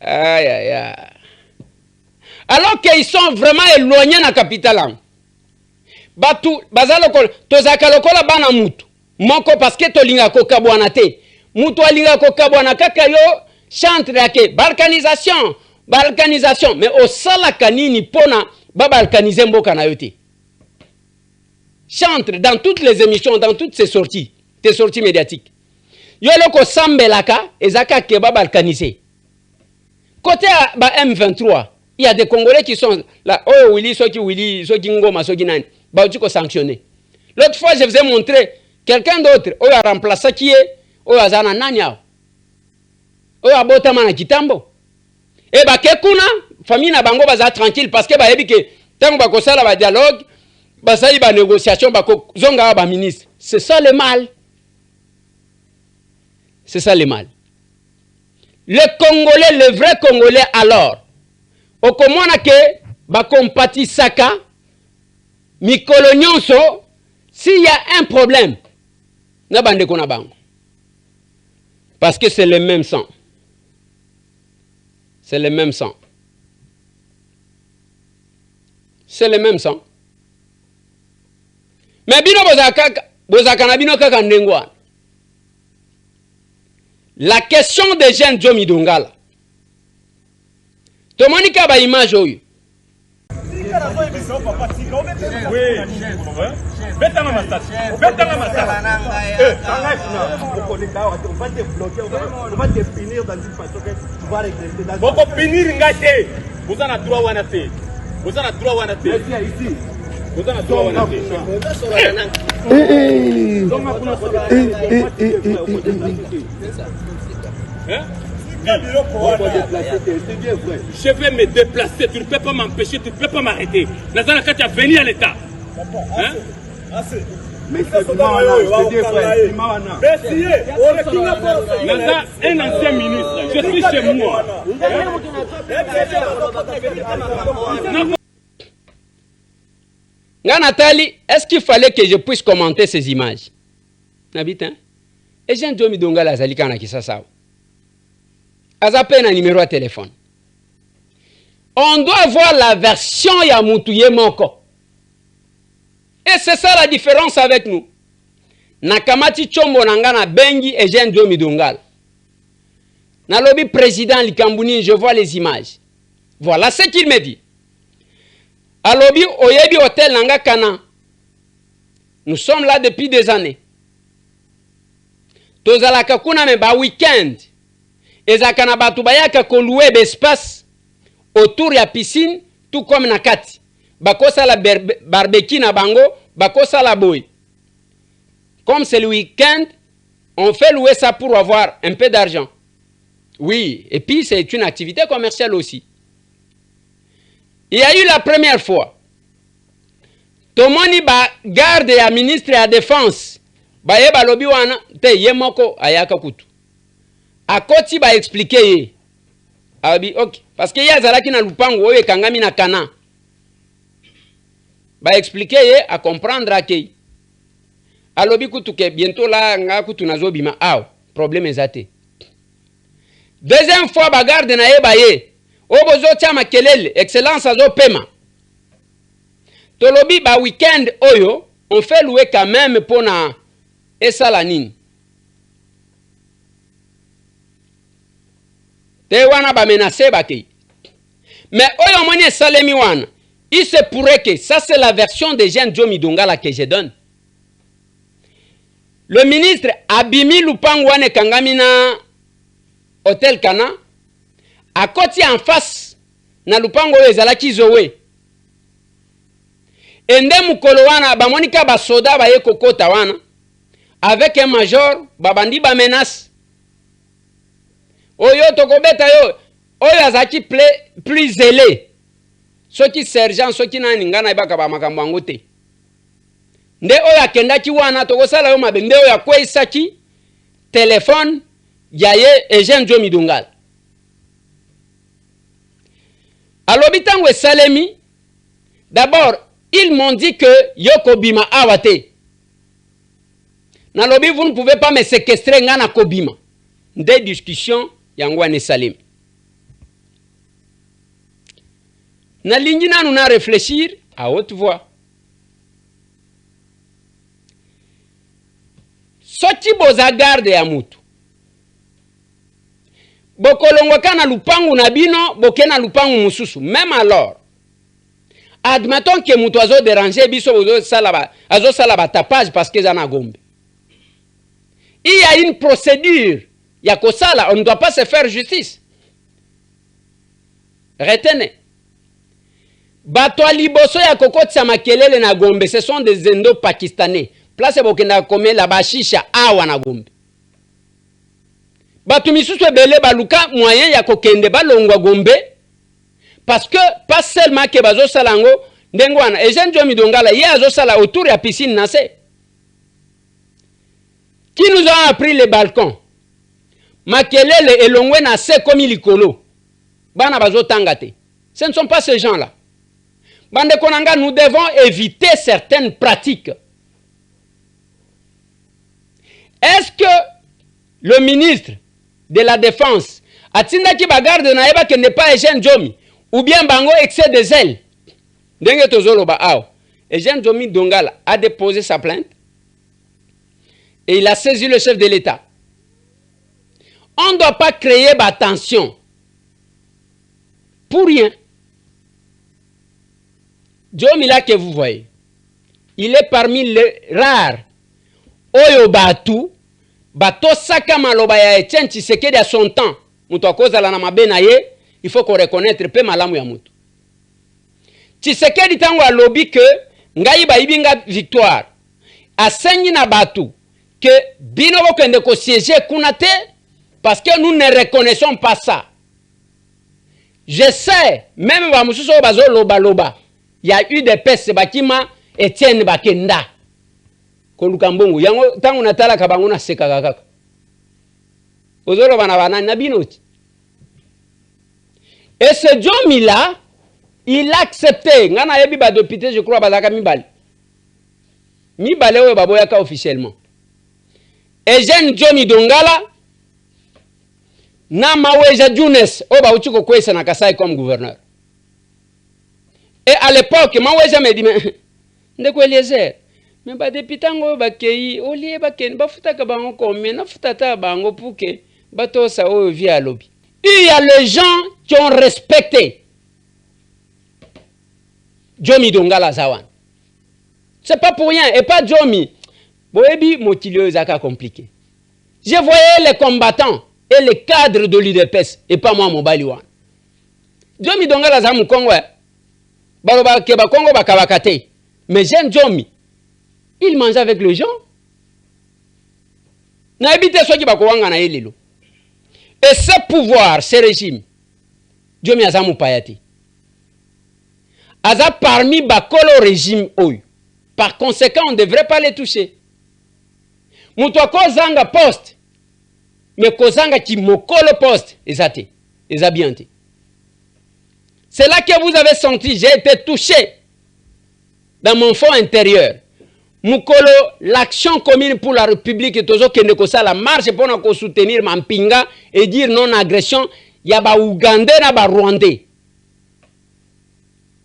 Aïe aïe aïe. Alors qu'ils sont vraiment éloignés de la capitale. Batu bazaloko tozaka lokola bana mutu moko parce que tolinga ko kabwana te mutu alinga ko kabwana kaka yo chantre yake balkanisation mais au sala kanini pona ba balkaniser mboka na yote chantre dans toutes les émissions dans toutes ces sorties tes sorties médiatiques yo loko sambelaka ezaka ke ba balkaniser côté ba M23 il y a des Congolais qui sont là oh Willy soki ngoma soki nani ba tu ko sanctionner. L'autre fois je vous ai montré quelqu'un d'autre oyo a remplacé qui est oyo azana nanya oyo abota mana kitambo e ba ke kuna famille na bango baza tranquille parce que ba yebi ke tango ba ko sala ba dialogue ba sali ba négociation ba ko zonga ba ministre. C'est ça le mal. C'est ça le mal. Le Congolais, le vrai Congolais alors okomona ke ba compatisaka mikolo nyonso s'il y a un problème na bande kona bango parce que c'est le même sang. C'est le même sang. C'est le même sang. Mais bino bozaka na bino kaka ndengwa. La question des jeunes Jomi Dongala. Tomonika ba image oyo. Je vais me déplacer, tu ne peux pas m'empêcher, tu ne peux pas m'arrêter. Nazana quand tu as venu à l'État. Hein? Mais c'est un ancien ministre, je suis chez moi. Nathalie, est-ce qu'il fallait que je puisse commenter ces images? Nabit, hein? Et j'ai un Jomi Dongala Zalikana qui s'assaut. Azapé un numéro de téléphone. On doit voir la version Yamoutuye Moko. Et c'est ça la différence avec nous. nakamati chombo nangana bengi Eugène Diomi Dongala. Na lobby président Likambuni, je vois les images. Voilà ce qu'il me dit. A lobby oyebi hôtel nanga kana. Nous sommes là depuis des années. Tozalaka kuna me ba week-end. Ezakana batu bayaka ko louer l'espace autour ya piscine tout comme nakati. Bakosa la barbecue na bango, bakosa la boy. Comme c'est le week-end, on fait louer ça pour avoir un peu d'argent. Oui, et puis c'est une activité commerciale aussi. Il y a eu la première fois. Tomoni ba garde ya ministre ya défense. Ba yeba lobi wana te yemoko ayaka kutu. Akoti ba expliquer ye. Abi ok parce que ya zalaki na lupango oyo kangami na kana. Ba expliquer ye a comprendre akei. Alobi kutu ke bientôt là nga kutu nazobima aw problème ezate. Deuxième fois ba garde na yeba ye. Obozo chama kelele excellence azo pema. Tolobi ba week-end oyo on fait louer quand même pona esalanine. Te wana ba menacer baki. Mais oyo moni esalemi wana. Il se pourrait que ça c'est la version de Eugène Diomi Dongala que je donne. Le ministre Abimi Lupango wane kangamina Hôtel Kana à côté en face na Lupango ezalaki zowe. Ende mukolo wana bamonika ba soda ba yekokota wana avec un major babandi ba menace. Oyo tokobeta yo oyo azaki plus zélé. Soki sergent soki nani ngana ibaka ba makambo yango te. Nde oyo akendaki wana tokosala yo mabende oyo akwesaki téléphone ya ye Eugène Diomi Dongala. Alobi tango esalemi d'abord ils m'ont dit que yoko bima awate. Nalobi vous ne pouvez pas me séquestrer ngana kobima. Des discussions yango ane salim. Na lingi nanu na réfléchir à haute voix. Soti boza garde ya mutu. Bokolongwa kana lupangu na bino, bokena lupangu mususu. Même alors, admettons que mutu azo déranger biso azo salaba tapage parce que zana gombe. Il y a une procédure. Ya kosala, on ne doit pas se faire justice. Retenez. Bato liboso ya kokotsa makelele na gombe, ce sont des Indo-Pakistanais. Place bokenda kome la bashisha awa na gombe. Bato misusu ebele baluka moyen ya kokende balongwa gombe parce que pas seulement que bazo salango ndengwana Eugène Diomi Dongala ye azo sala autour ya piscine nase. Qui nous a appris les balcons? Makelele elongwe na se comme likolo. Bana bazo tangate. Ce ne sont pas ces gens-là. Bande konanga, nous devons éviter certaines pratiques. Est-ce que le ministre de la Défense atinda ki bagarde na eba que n'est pas Eugène Diomi ou bien bango excès de zèle? Ndenge tozolo ba aw. Eugène Diomi Dongala a déposé sa plainte et il a saisi le chef de l'État. On ne doit pas créer tension. Pour rien. Diomi là que vous voyez, il est parmi les rares. Oyo batu, bato saka maloba ya Etienne Tshisekedi à son temps. Mutu akozala na mabe na ye, il faut qu'on reconnaître pe malamu ya mutu. Tshisekedi tango alobi que ngai ba ibinga victoire. Asengi na batu que bino bokende ko siéger kuna te parce que nous ne reconnaissons pas ça. Je sais, même ba mususu bazo loba loba. Il y a eu des pestes bakima Etienne bakenda. Koluka mbongo yango tangu natala kabango na seka kaka. Ozolo bana bana na binoti. Et ce Diomi là, il a accepté. Ngana yebi ba député je crois bazaka mibali. Mibali oyo baboyaka officiellement. Eugène Diomi Dongala na Maweja Younes oba uchiko kwesa na Kasai comme gouverneur. Et à l'époque, Maweja me dit mais ndeko Eliezer Mais ba député ngo ba kei olie ba ken ba futaka bango comme na futata bango pour que bato sa o via lobby. Il y a les gens qui ont respecté Jomi Dongala Zawan. C'est pas pour rien et pas Jomi. Boebi motilio zaka compliqué. Je voyais les combattants et les cadres de l'UDPS et pas moi Mobaliwan. Jomi Dongala Zamu Kongo. Baloba keba Kongo bakabakate. Mais j'aime Jomi. Il mange avec les gens. Na ebite soki bakowanga na elelo. Et ce pouvoir, ce régime, Jomi Azamu Payati. Aza parmi bakolo régime oyo. Par conséquent, on ne devrait pas les toucher. Moutoua kozanga poste. Mais kozanga ki mokolo poste. Ezate. Ezabiante. C'est là que vous avez senti, j'ai été touché dans mon fond intérieur. Mukolo, l'action commune pour la République et toujours que la marche pour soutenir Mampinga et dire non-agression, il y a ba Ougandais et ba Rwandais.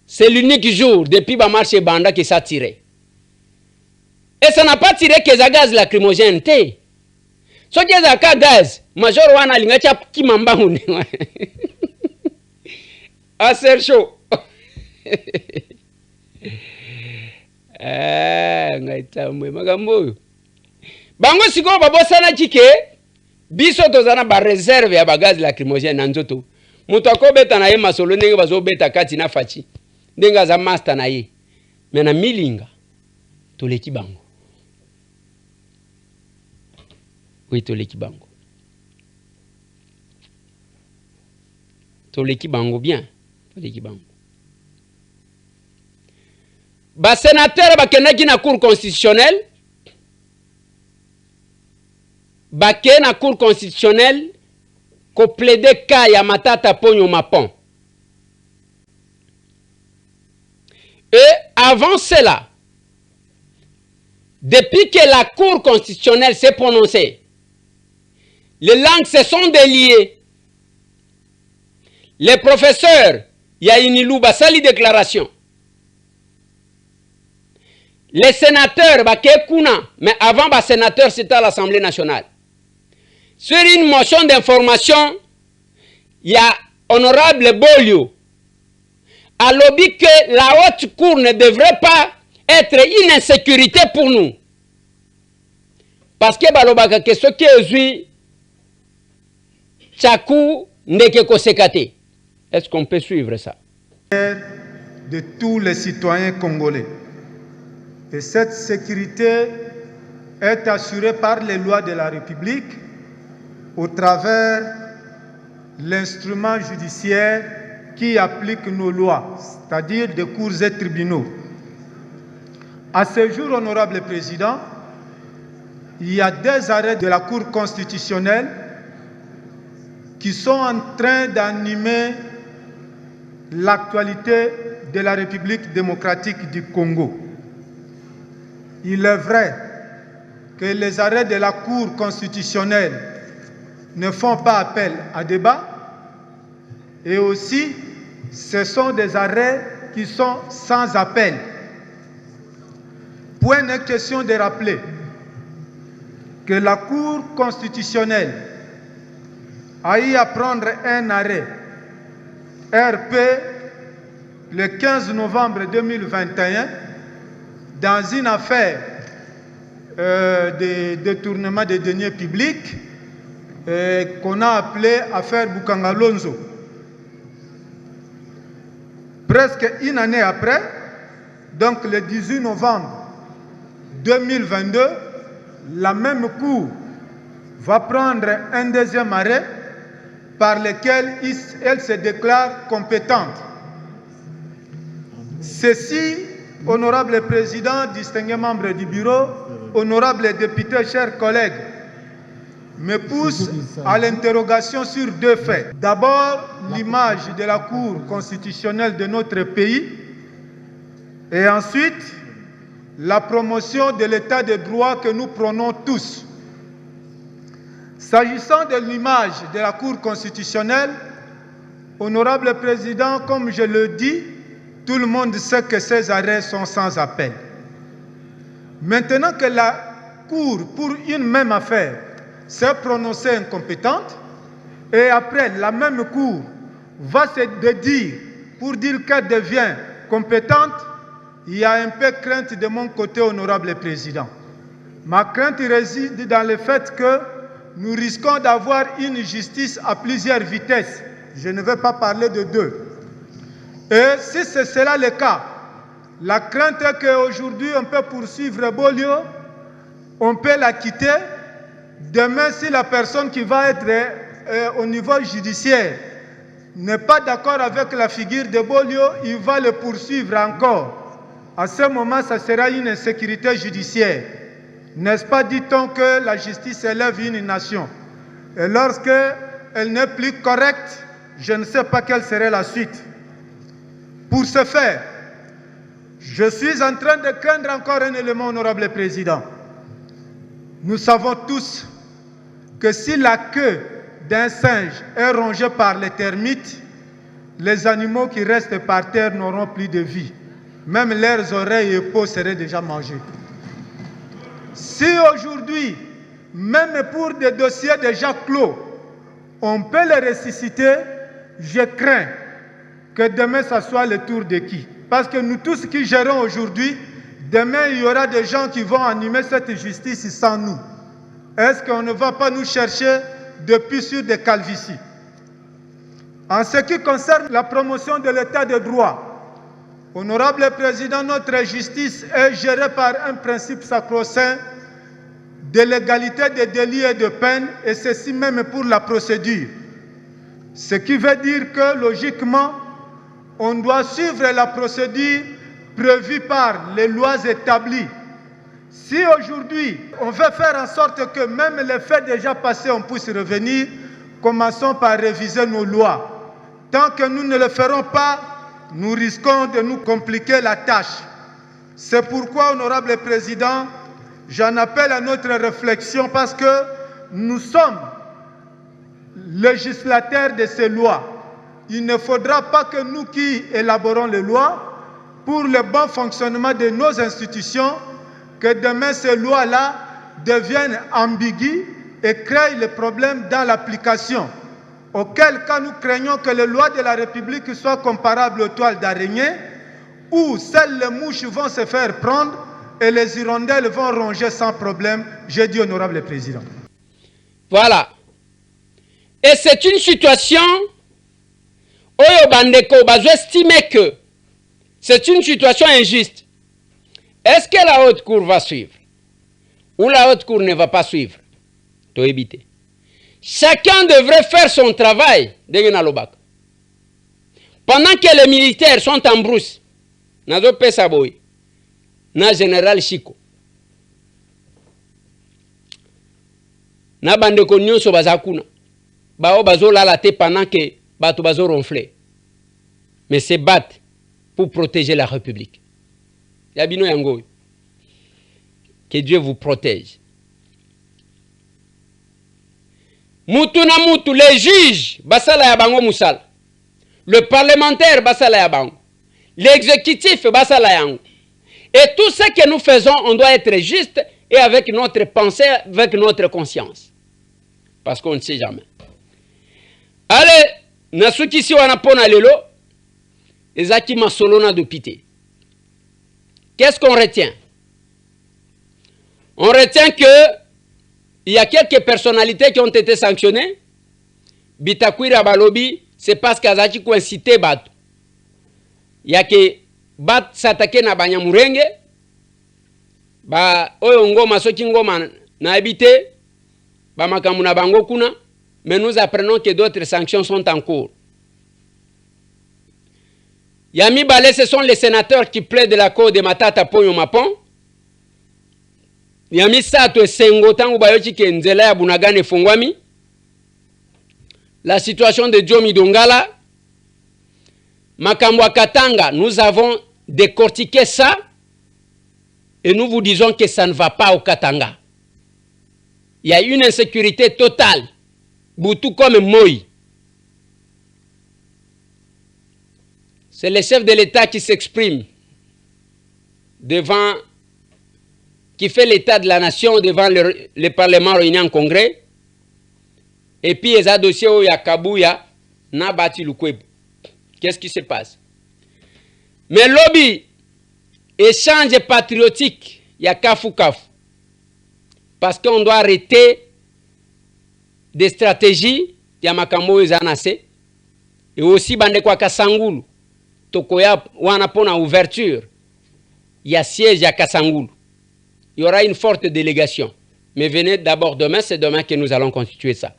C'est l'unique jour depuis la marche Banda qui s'est tiré. Et ça n'a pas tiré que ça gaz lacrymogène. So que ça gaz, major wana lingacha kimamba hune. Ah c'est chaud. Ngaitamwe magambo. Bango siko babosana chike biso tozana ba réserve ya bagaz lacrymogène na nzoto. Mutu akobeta na ye masolo ndenge bazobeta kati na fachi. Ndenga za master na ye. Mena milinga toleki bango. Oui, toleki bango. Toleki bango bien. Toleki bango. Ba sénateur bakendaki na cour constitutionnelle. Bake na cour constitutionnelle ko plaider ka ya Matata Ponyo Mapon. Et avant cela, depuis que la cour constitutionnelle s'est prononcée, les langues se sont déliées. Les professeurs, il y a une louba sali déclaration. Les sénateurs, mais avant, les sénateurs, c'était à l'Assemblée nationale. Sur une motion d'information, il y a honorable Bolio a lobby que la haute cour ne devrait pas être une insécurité pour nous. Parce que balobaka que ce qui est Tchakou ndeke kosekate. Est-ce qu'on peut suivre ça? De tous les citoyens congolais. Et cette sécurité est assurée par les lois de la République au travers l'instrument judiciaire qui applique nos lois, c'est-à-dire des cours et tribunaux. À ce jour, honorable président, il y a des arrêts de la Cour constitutionnelle qui sont en train d'animer l'actualité de la République démocratique du Congo. Il est vrai que les arrêts de la Cour constitutionnelle ne font pas appel à débat et aussi ce sont des arrêts qui sont sans appel. Point de question de rappeler que la Cour constitutionnelle a eu à prendre un arrêt RP le 15 novembre 2021 dans une affaire de détournement des deniers publics qu'on a appelée affaire Bukangalonzo. Presque une année après, donc le 18 novembre 2022, la même Cour va prendre un deuxième arrêt par lequel elle se déclare compétente. Ceci, honorable président, distingués membres du bureau, honorables députés, chers collègues, me pousse à l'interrogation sur deux faits. D'abord, l'image de la Cour constitutionnelle de notre pays et ensuite, la promotion de l'état de droit que nous prônons tous. S'agissant de l'image de la Cour constitutionnelle, honorable président, comme je le dis, tout le monde sait que ces arrêts sont sans appel. Maintenant que la Cour, pour une même affaire, s'est prononcée incompétente, et après la même Cour va se dédire pour dire qu'elle devient compétente, il y a un peu crainte de mon côté, honorable président. Ma crainte réside dans le fait que nous risquons d'avoir une justice à plusieurs vitesses. Je ne vais pas parler de deux. Et si c'est cela le cas, la crainte est qu'aujourd'hui on peut poursuivre Bolio, on peut la quitter. Demain, si la personne qui va être au niveau judiciaire n'est pas d'accord avec la figure de Bolio, il va le poursuivre encore. À ce moment, ça sera une insécurité judiciaire. N'est-ce pas, dit-on, que la justice élève une nation? Et lorsqu'elle n'est plus correcte, je ne sais pas quelle serait la suite. Pour ce faire, je suis en train de craindre encore un élément, honorable président. Nous savons tous que si la queue d'un singe est rongée par les termites, les animaux qui restent par terre n'auront plus de vie. Même leurs oreilles et peaux seraient déjà mangées. Si aujourd'hui, même pour des dossiers déjà clos, on peut les ressusciter, je crains que demain, ça soit le tour de qui? Parce que nous tous qui gérons aujourd'hui, demain, il y aura des gens qui vont animer cette justice sans nous. Est-ce qu'on ne va pas nous chercher depuis sur des calvities? En ce qui concerne la promotion de l'état de droit, honorable président, notre justice est gérée par un principe sacro-saint de l'égalité des délits et de peines, et ceci même pour la procédure. Ce qui veut dire que, logiquement, on doit suivre la procédure prévue par les lois établies. Si aujourd'hui, on veut faire en sorte que même les faits déjà passés, on puisse revenir, commençons par réviser nos lois. Tant que nous ne le ferons pas, nous risquons de nous compliquer la tâche. C'est pourquoi, honorable président, j'en appelle à notre réflexion parce que nous sommes législateurs de ces lois. Il ne faudra pas que nous qui élaborons les lois, pour le bon fonctionnement de nos institutions, que demain ces lois-là deviennent ambiguës et créent les problèmes dans l'application. Auquel cas nous craignons que les lois de la République soient comparables aux toiles d'araignée, où seules les mouches vont se faire prendre et les hirondelles vont ronger sans problème. J'ai dit, honorable président. Voilà. Et c'est une situation Oyo Bandeko bazo estimer que c'est une situation injuste. Est-ce que la haute cour va suivre? Ou la haute cour ne va pas suivre? To éviter. Chacun devrait faire son travail. Pendant que les militaires sont en brousse, nazo pesa boy, na général Chico, na bandeko nyonso bazakuna, bao bazo lalate pendant que bato bazo ronfler, mais se battent pour protéger la République. Yabino yango, que Dieu vous protège. Mutu na mutu, les juges basala ya bango musala, le parlementaire basala ya bango, l'exécutif basala yango. Et tout ce que nous faisons, on doit être juste et avec notre pensée, avec notre conscience. Parce qu'on ne sait jamais. Allez, nasuki si wanapona lelo, ezaki masolona d'opité. Qu'est-ce qu'on retient? On retient que il y a quelques personnalités qui ont été sanctionnées. Bitakwira Balobi, c'est parce qu'Azaki a incité Bato. Il y a que Bat s'attaquer na Banyamurenge. Ba oyo ngoma soki ngoma na habité. Ba makamuna bango kuna. Mais nous apprenons que d'autres sanctions sont en cours. Yami Balé, ce sont les sénateurs qui plaident de la cause de Matata Ponyo Mapon. Yami Sato Sengo tangu bayochi ke nzela ya Bunagane fungwami. La situation de Jomi Dongala. Makamwa Katanga, nous avons décortiqué ça et nous vous disons que ça ne va pas au Katanga. Il y a une insécurité totale. Boutou comme Moï. C'est le chef de l'État qui s'exprime devant qui fait l'état de la nation devant le Parlement réuni en congrès. Et puis, il y a un dossier où il y a Kabouya, n'a bâti le Kweb. Qu'est-ce qui se passe? Mais lobby, échange patriotique, il y a Kafou Kaf. Parce qu'on doit arrêter des stratégies, il y a Makambo Zanase, et aussi Bandekwa Kasangulu, Tokoya Wanapona ouverture, il y a siège à Kasangulu. Il y aura une forte délégation. Mais venez d'abord demain, c'est demain que nous allons constituer ça.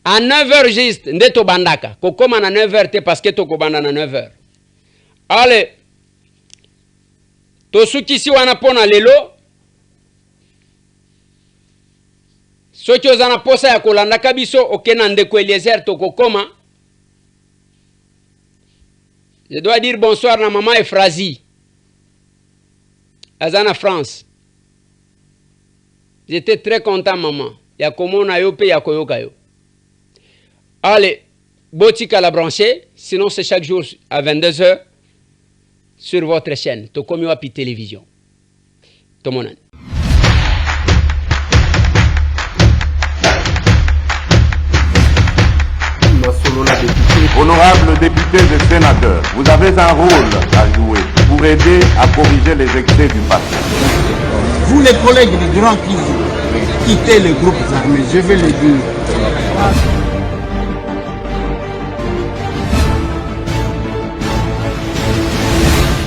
À 9h juste, ndeto bandaka. Kokoma na 9h, parce que toko banda na 9h. Allez. Tosuki si wanapona lelo. Soki ozana posa ya kolanda kabiso, okena ndeko Eliezer toko koma. Je dois dire bonsoir na maman Efrazi. Azana France. J'étais très content, maman. Yakomo na yo pe yakoyoka yo. Allez, Botika la brancher, sinon c'est chaque jour à 22h sur votre chaîne, Tokomi Wapi Télévision. Tomonan. Honorables députés et sénateurs, vous avez un rôle à jouer pour aider à corriger les excès du passé. Vous les collègues du Grand qui quittez les groupes armés, je vais le dire.